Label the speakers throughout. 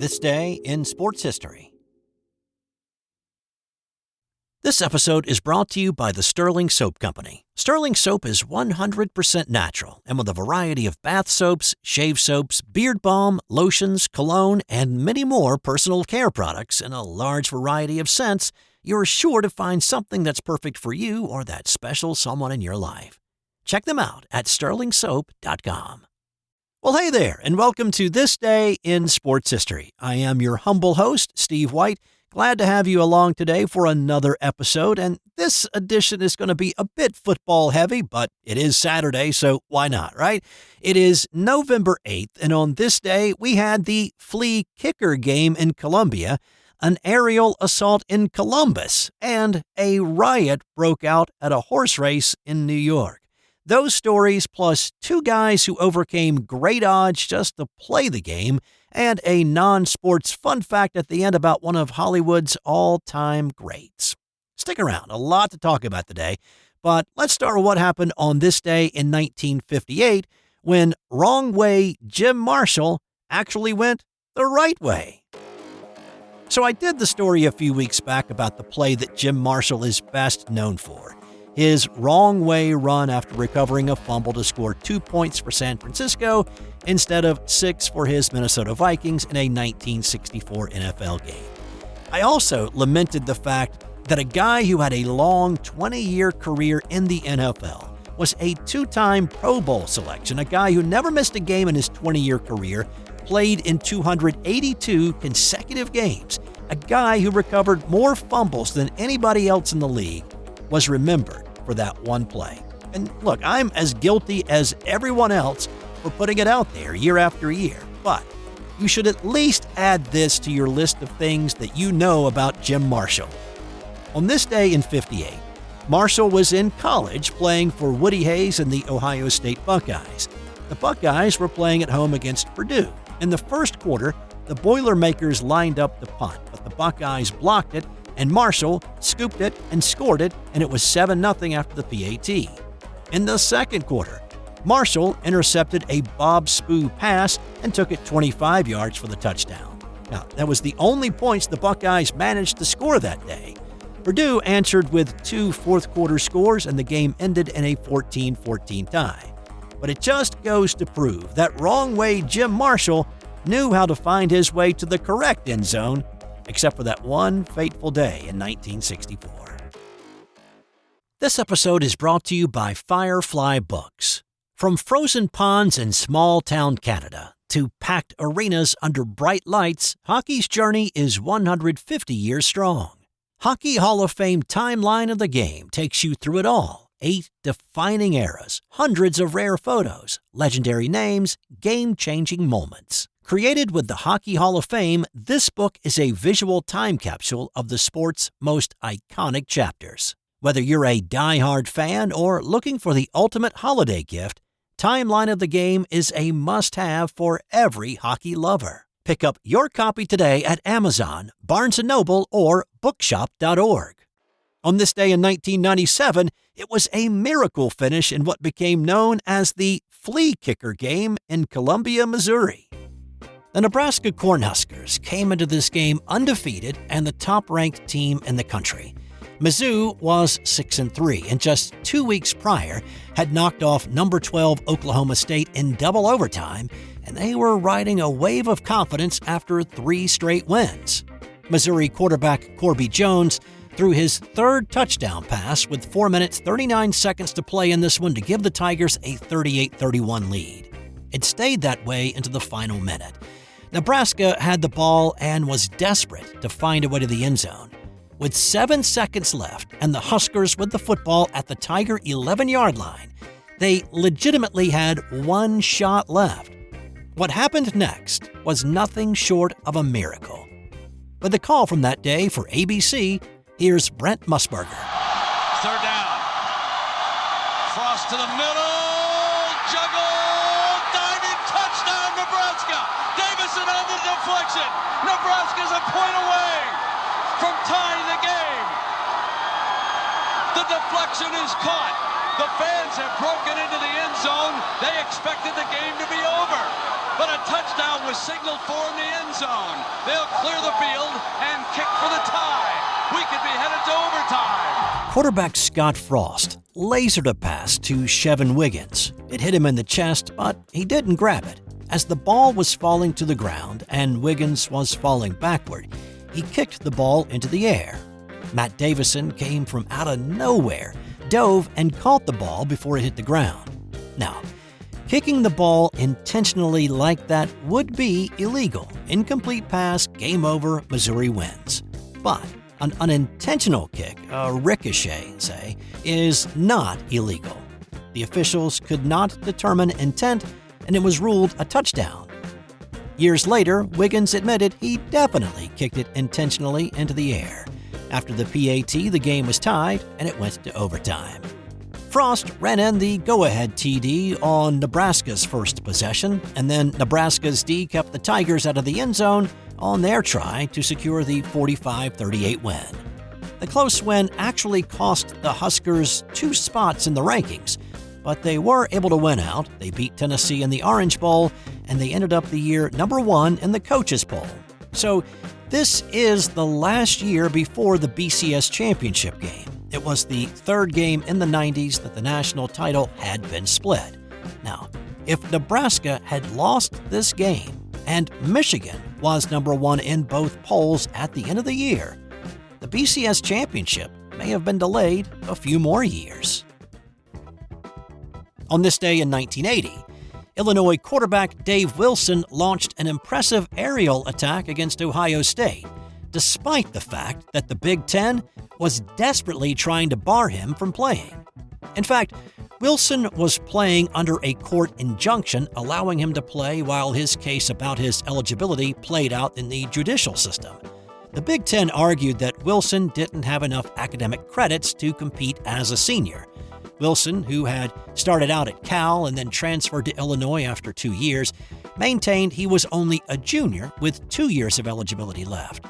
Speaker 1: This Day in Sports History. This episode is brought to you by the Sterling Soap Company. Sterling Soap is 100% natural and with a variety of bath soaps, shave soaps, beard balm, lotions, cologne, and many more personal care products in a large variety of scents, you're sure to find something that's perfect for you or that special someone in your life. Check them out at sterlingsoap.com. Well, hey there, and welcome to This Day in Sports History. I am your humble host, Steve White. Glad to have you along today for another episode, and this edition is going to be a bit football heavy, but it is Saturday, so why not, right? It is November 8th, and on this day, we had the Flea Kicker game in Columbia, an aerial assault in Columbus, and a riot broke out at a horse race in New York. Those stories, plus two guys who overcame great odds just to play the game, and a non-sports fun fact at the end about one of Hollywood's all-time greats. Stick around, a lot to talk about today, but let's start with what happened on this day in 1958 when wrong way Jim Marshall actually went the right way. So I did the story a few weeks back about the play that Jim Marshall is best known for. His wrong way run after recovering a fumble to score 2 points for San Francisco instead of 6 for his Minnesota Vikings in a 1964 NFL game. I also lamented the fact that a guy who had a long 20-year career in the NFL was a two-time Pro Bowl selection, a guy who never missed a game in his 20-year career, played in 282 consecutive games, a guy who recovered more fumbles than anybody else in the league, was remembered for that one play. And look, I'm as guilty as everyone else for putting it out there year after year, but you should at least add this to your list of things that you know about Jim Marshall. On this day in '58, Marshall was in college playing for Woody Hayes and the Ohio State Buckeyes. The Buckeyes were playing at home against Purdue. In the first quarter, the Boilermakers lined up to punt, but the Buckeyes blocked it, and Marshall scooped it and scored it, and it was 7-0 after the PAT. In the second quarter, Marshall intercepted a Bob Spoo pass and took it 25 yards for the touchdown. Now, that was the only points the Buckeyes managed to score that day. Purdue answered with 2 fourth-quarter scores, and the game ended in a 14-14 tie. But it just goes to prove that wrong way Jim Marshall knew how to find his way to the correct end zone, except for that one fateful day in 1964. This episode is brought to you by Firefly Books. From frozen ponds in small-town Canada to packed arenas under bright lights, hockey's journey is 150 years strong. Hockey Hall of Fame Timeline of the Game takes you through it all. 8 defining eras, hundreds of rare photos, legendary names, game-changing moments. Created with the Hockey Hall of Fame, this book is a visual time capsule of the sport's most iconic chapters. Whether you're a die-hard fan or looking for the ultimate holiday gift, Timeline of the Game is a must-have for every hockey lover. Pick up your copy today at Amazon, Barnes & Noble, or bookshop.org. On this day in 1997, it was a miracle finish in what became known as the Flea Kicker game in Columbia, Missouri. The Nebraska Cornhuskers came into this game undefeated and the top-ranked team in the country. Mizzou was 6-3 and just 2 weeks prior had knocked off number 12 Oklahoma State in double overtime, and they were riding a wave of confidence after 3 straight wins. Missouri quarterback Corby Jones threw his third touchdown pass with 4 minutes 39 seconds to play in this one to give the Tigers a 38-31 lead. It stayed that way into the final minute. Nebraska had the ball and was desperate to find a way to the end zone. With 7 seconds left and the Huskers with the football at the Tiger 11-yard line, they legitimately had 1 shot left. What happened next was nothing short of a miracle. With the call from that day for ABC, here's Brent Musburger.
Speaker 2: Third down. Frost to the middle. Juggle. Diving touchdown, Nebraska. Davison on the deflection. Nebraska's a point away from tying the game. The deflection is caught. The fans have broken into the end zone. They expected the game to be over. But a touchdown was signaled for in the end zone. They'll clear the field and kick for the tie. We could be headed to overtime.
Speaker 1: Quarterback Scott Frost lasered a pass to Chevin Wiggins. It hit him in the chest, but he didn't grab it. As the ball was falling to the ground and Wiggins was falling backward, he kicked the ball into the air. Matt Davison came from out of nowhere, dove and caught the ball before it hit the ground. Now, kicking the ball intentionally like that would be illegal. Incomplete pass, game over, Missouri wins. But an unintentional kick, a ricochet, say, is not illegal. The officials could not determine intent, and it was ruled a touchdown. Years later, Wiggins admitted he definitely kicked it intentionally into the air. After the PAT, the game was tied, and it went to overtime. Frost ran in the go-ahead TD on Nebraska's first possession, and then Nebraska's D kept the Tigers out of the end zone on their try to secure the 45-38 win. The close win actually cost the Huskers 2 spots in the rankings, but they were able to win out. They beat Tennessee in the Orange Bowl, and they ended up the year number 1 in the coaches poll. So this is the last year before the BCS championship game. It was the third game in the 90s that the national title had been split. Now, if Nebraska had lost this game and Michigan was number 1 in both polls at the end of the year, the BCS championship may have been delayed a few more years. On this day in 1980, Illinois quarterback Dave Wilson launched an impressive aerial attack against Ohio State, despite the fact that the Big Ten was desperately trying to bar him from playing. In fact, Wilson was playing under a court injunction allowing him to play while his case about his eligibility played out in the judicial system. The Big Ten argued that Wilson didn't have enough academic credits to compete as a senior. Wilson, who had started out at Cal and then transferred to Illinois after 2 years, maintained he was only a junior with 2 years of eligibility left.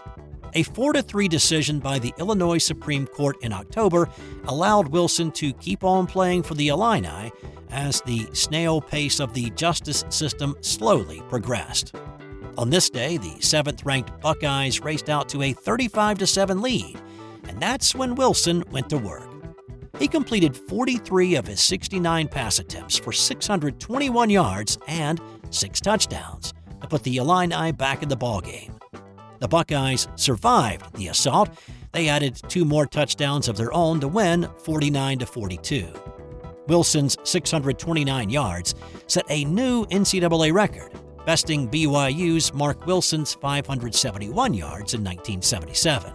Speaker 1: A 4-3 decision by the Illinois Supreme Court in October allowed Wilson to keep on playing for the Illini as the snail pace of the justice system slowly progressed. On this day, the 7th-ranked Buckeyes raced out to a 35-7 lead, and that's when Wilson went to work. He completed 43 of his 69 pass attempts for 621 yards and 6 touchdowns to put the Illini back in the ballgame. The Buckeyes survived the assault. They added 2 more touchdowns of their own to win 49-42. Wilson's 629 yards set a new NCAA record, besting BYU's Mark Wilson's 571 yards in 1977.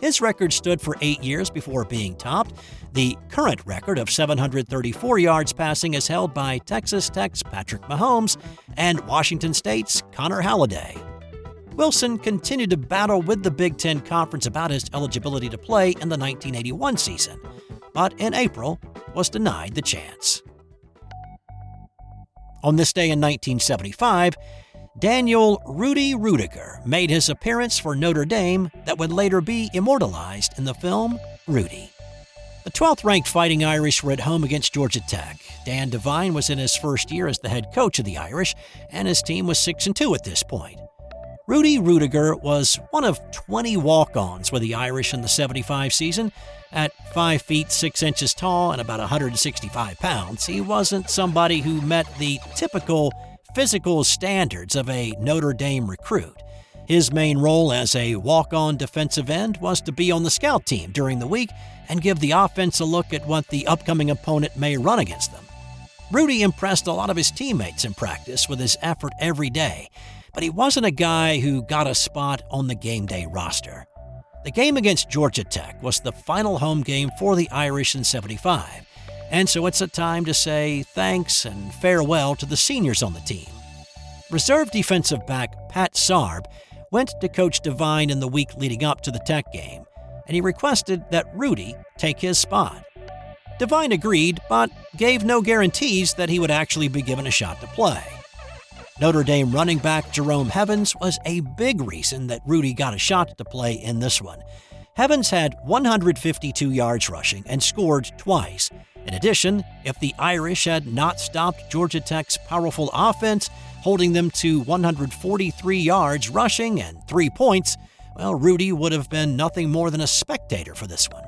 Speaker 1: His record stood for 8 years before being topped. The current record of 734 yards passing is held by Texas Tech's Patrick Mahomes and Washington State's Connor Halliday. Wilson continued to battle with the Big Ten Conference about his eligibility to play in the 1981 season, but in April was denied the chance. On this day in 1975, Daniel Rudy Reutiger made his appearance for Notre Dame that would later be immortalized in the film Rudy. The 12th-ranked Fighting Irish were at home against Georgia Tech. Dan Devine was in his first year as the head coach of the Irish, and his team was 6-2 at this point. Rudy Reutiger was one of 20 walk-ons with the Irish in the 75 season. At 5 feet 6 inches tall and about 165 pounds, he wasn't somebody who met the typical physical standards of a Notre Dame recruit. His main role as a walk-on defensive end was to be on the scout team during the week and give the offense a look at what the upcoming opponent may run against them. Rudy impressed a lot of his teammates in practice with his effort every day, but he wasn't a guy who got a spot on the game day roster. The game against Georgia Tech was the final home game for the Irish in 75, and so it's a time to say thanks and farewell to the seniors on the team. Reserve defensive back Pat Sarb went to Coach Devine in the week leading up to the Tech game, and he requested that Rudy take his spot. Devine agreed, but gave no guarantees that he would actually be given a shot to play. Notre Dame running back Jerome Hevans was a big reason that Rudy got a shot to play in this one. Hevans had 152 yards rushing and scored twice, In addition, if the Irish had not stopped Georgia Tech's powerful offense, holding them to 143 yards rushing and 3 points, well, Rudy would have been nothing more than a spectator for this one.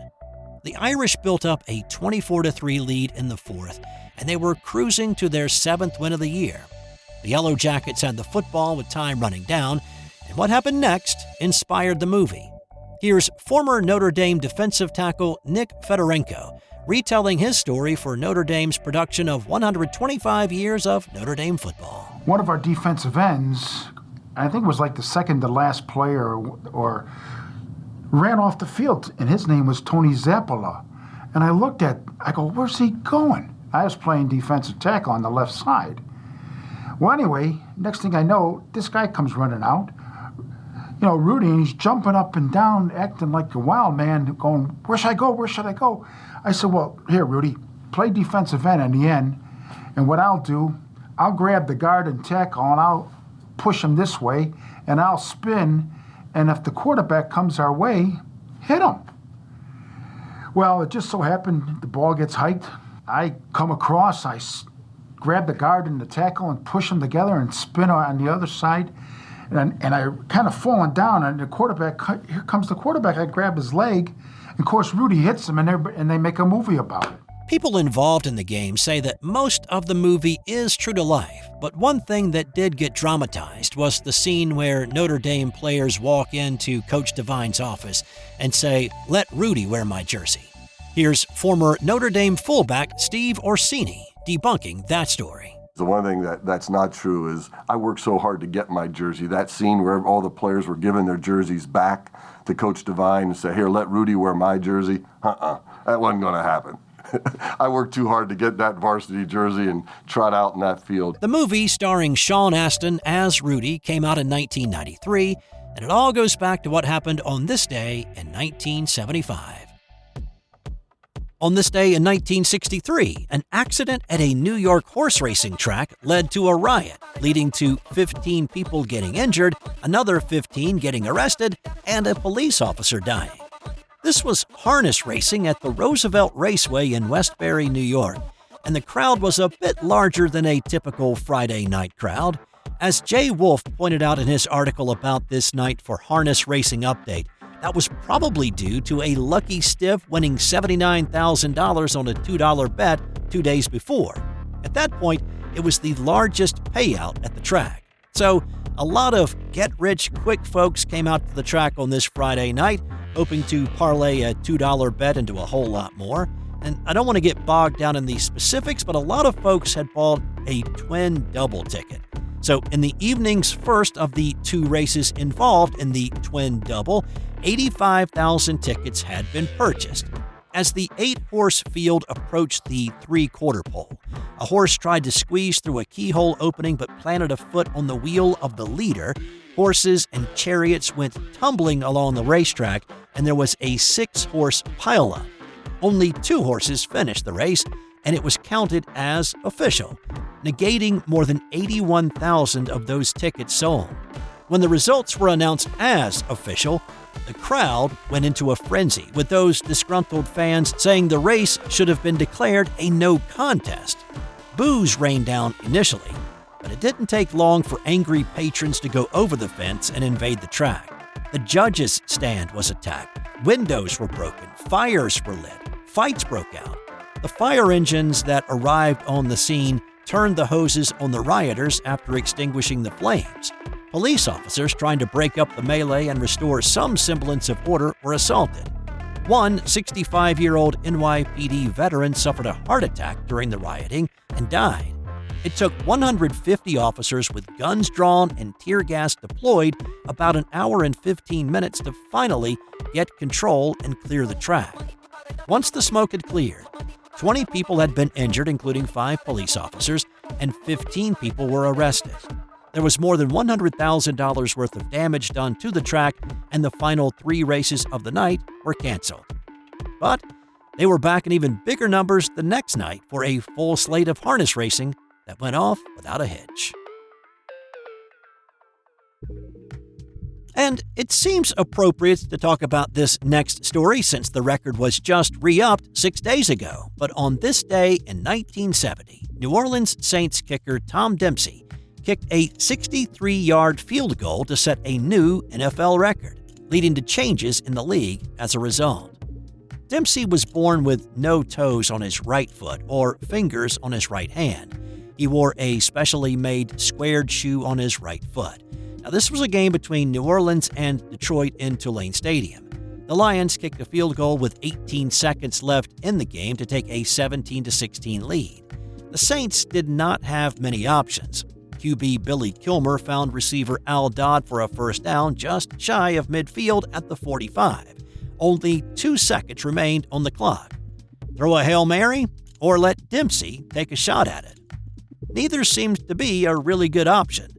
Speaker 1: The Irish built up a 24-3 lead in the fourth, and they were cruising to their 7th win of the year. The Yellow Jackets had the football with time running down, and what happened next inspired the movie. Here's former Notre Dame defensive tackle Nick Fedorenko retelling his story for Notre Dame's production of 125 years of Notre Dame football.
Speaker 3: One of our defensive ends, I think it was like the second to last player, or ran off the field, and his name was Tony Zappola. And I go, where's he going? I was playing defensive tackle on the left side. Well, anyway, next thing I know, this guy comes running out. You know, Rudy, and he's jumping up and down, acting like a wild man, going, where should I go? Where should I go? I said, well, here, Rudy, play defensive end in the end, and what I'll do, I'll grab the guard and tackle, and I'll push him this way, and I'll spin, and if the quarterback comes our way, hit him. Well, it just so happened the ball gets hiked. I come across, I grab the guard and the tackle and push them together and spin on the other side. And I kind of falling down, and the quarterback, here comes the quarterback. I grab his leg. And of course, Rudy hits him, and they make a movie about it.
Speaker 1: People involved in the game say that most of the movie is true to life, but one thing that did get dramatized was the scene where Notre Dame players walk into Coach Devine's office and say, "Let Rudy wear my jersey." Here's former Notre Dame fullback Steve Orsini debunking that story.
Speaker 4: The one thing that's not true is I worked so hard to get my jersey. That scene where all the players were giving their jerseys back to Coach Devine and say, here, let Rudy wear my jersey. That wasn't going to happen. I worked too hard to get that varsity jersey and trot out in that field.
Speaker 1: The movie starring Sean Astin as Rudy came out in 1993, and it all goes back to what happened on this day in 1975. On this day in 1963, an accident at a New York horse racing track led to a riot, leading to 15 people getting injured, another 15 getting arrested, and a police officer dying. This was harness racing at the Roosevelt Raceway in Westbury, New York, and the crowd was a bit larger than a typical Friday night crowd. As Jay Wolf pointed out in his article about this night for Harness Racing Update, that was probably due to a lucky stiff winning $79,000 on a $2 bet 2 days before. At that point, it was the largest payout at the track. So, a lot of get-rich-quick folks came out to the track on this Friday night, hoping to parlay a $2 bet into a whole lot more. And I don't want to get bogged down in the specifics, but a lot of folks had bought a twin double ticket. So in the evening's first of the 2 races involved in the twin double, 85,000 tickets had been purchased. As the 8-horse field approached the 3/4 pole, a horse tried to squeeze through a keyhole opening but planted a foot on the wheel of the leader. Horses and chariots went tumbling along the racetrack, and there was a 6-horse pileup. Only 2 horses finished the race, and it was counted as official, negating more than 81,000 of those tickets sold. When the results were announced as official, the crowd went into a frenzy, with those disgruntled fans saying the race should have been declared a no contest. Boos rained down initially, but it didn't take long for angry patrons to go over the fence and invade the track. The judges' stand was attacked, windows were broken, fires were lit, fights broke out. The fire engines that arrived on the scene turned the hoses on the rioters after extinguishing the flames. Police officers trying to break up the melee and restore some semblance of order were assaulted. One 65-year-old NYPD veteran suffered a heart attack during the rioting and died. It took 150 officers with guns drawn and tear gas deployed about an hour and 15 minutes to finally get control and clear the track. Once the smoke had cleared, 20 people had been injured, including 5 police officers, and 15 people were arrested. There was more than $100,000 worth of damage done to the track, and the final 3 races of the night were canceled. But they were back in even bigger numbers the next night for a full slate of harness racing that went off without a hitch. And it seems appropriate to talk about this next story since the record was just re-upped 6 days ago. But on this day in 1970, New Orleans Saints kicker Tom Dempsey kicked a 63-yard field goal to set a new NFL record, leading to changes in the league as a result. Dempsey was born with no toes on his right foot or fingers on his right hand. He wore a specially made squared shoe on his right foot. Now, this was a game between New Orleans and Detroit in Tulane Stadium. The Lions kicked a field goal with 18 seconds left in the game to take a 17-16 lead. The Saints did not have many options. QB Billy Kilmer found receiver Al Dodd for a first down just shy of midfield at the 45. Only 2 seconds remained on the clock. Throw a Hail Mary or let Dempsey take a shot at it? Neither seemed to be a really good option,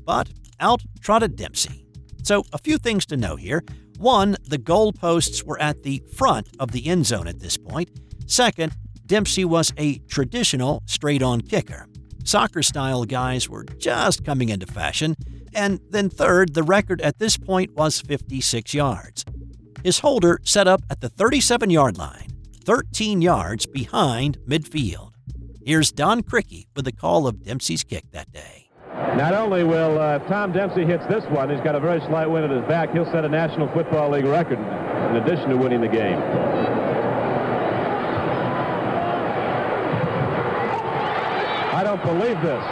Speaker 1: but out trotted Dempsey. So a few things to know here. One, the goalposts were at the front of the end zone at this point. Second, Dempsey was a traditional straight-on kicker. Soccer-style guys were just coming into fashion. And then third, the record at this point was 56 yards. His holder set up at the 37-yard line, 13 yards behind midfield. Here's Don Crickey with the call of Dempsey's kick that day.
Speaker 5: Not only will Tom Dempsey hits this one, he's got a very slight wind at his back. He'll set a National Football League record in addition to winning the game. I don't believe this.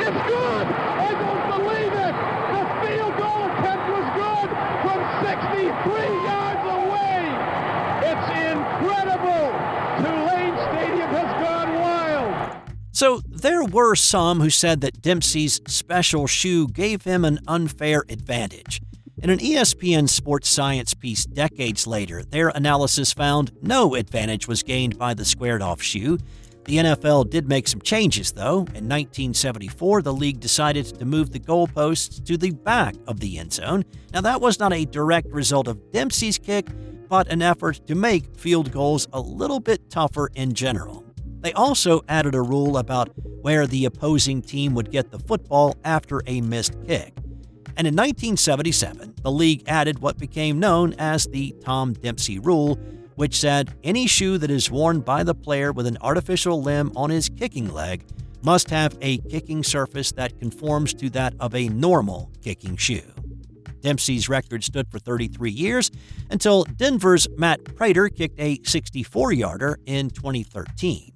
Speaker 5: It's good! I don't believe it! The field goal attempt was good from 63 yards away! It's incredible! Tulane Stadium has gone wild!
Speaker 1: So there were some who said that Dempsey's special shoe gave him an unfair advantage. In an ESPN Sports Science piece decades later, their analysis found no advantage was gained by the squared-off shoe. The NFL did make some changes, though. In 1974, the league decided to move the goalposts to the back of the end zone. Now, that was not a direct result of Dempsey's kick, but an effort to make field goals a little bit tougher in general. They also added a rule about where the opposing team would get the football after a missed kick. And in 1977, the league added what became known as the Tom Dempsey rule, which said any shoe that is worn by the player with an artificial limb on his kicking leg must have a kicking surface that conforms to that of a normal kicking shoe. Dempsey's record stood for 33 years until Denver's Matt Prater kicked a 64-yarder in 2013.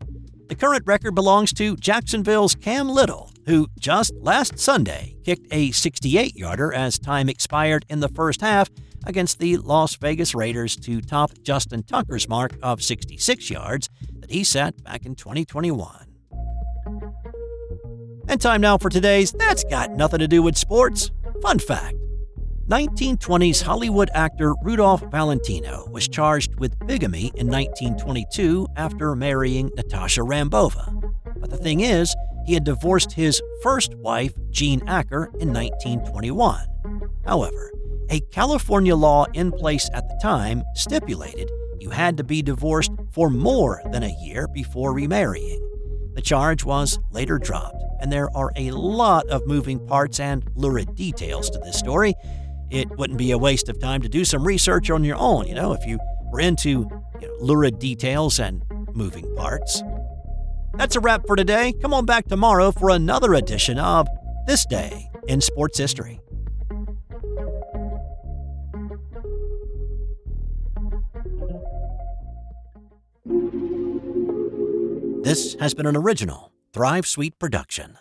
Speaker 1: The current record belongs to Jacksonville's Cam Little, who just last Sunday kicked a 68-yarder as time expired in the first half against the Las Vegas Raiders to top Justin Tucker's mark of 66 yards that he set back in 2021. And time now for today's That's Got Nothing to Do with Sports fun fact. 1920s Hollywood actor Rudolph Valentino was charged with bigamy in 1922 after marrying Natasha Rambova. But the thing is, he had divorced his first wife, Jean Acker, in 1921. However, a California law in place at the time stipulated you had to be divorced for more than a year before remarrying. The charge was later dropped, and there are a lot of moving parts and lurid details to this story. It wouldn't be a waste of time to do some research on your own, if you were into lurid details and moving parts. That's a wrap for today. Come on back tomorrow for another edition of This Day in Sports History. This has been an original Thrive Suite production.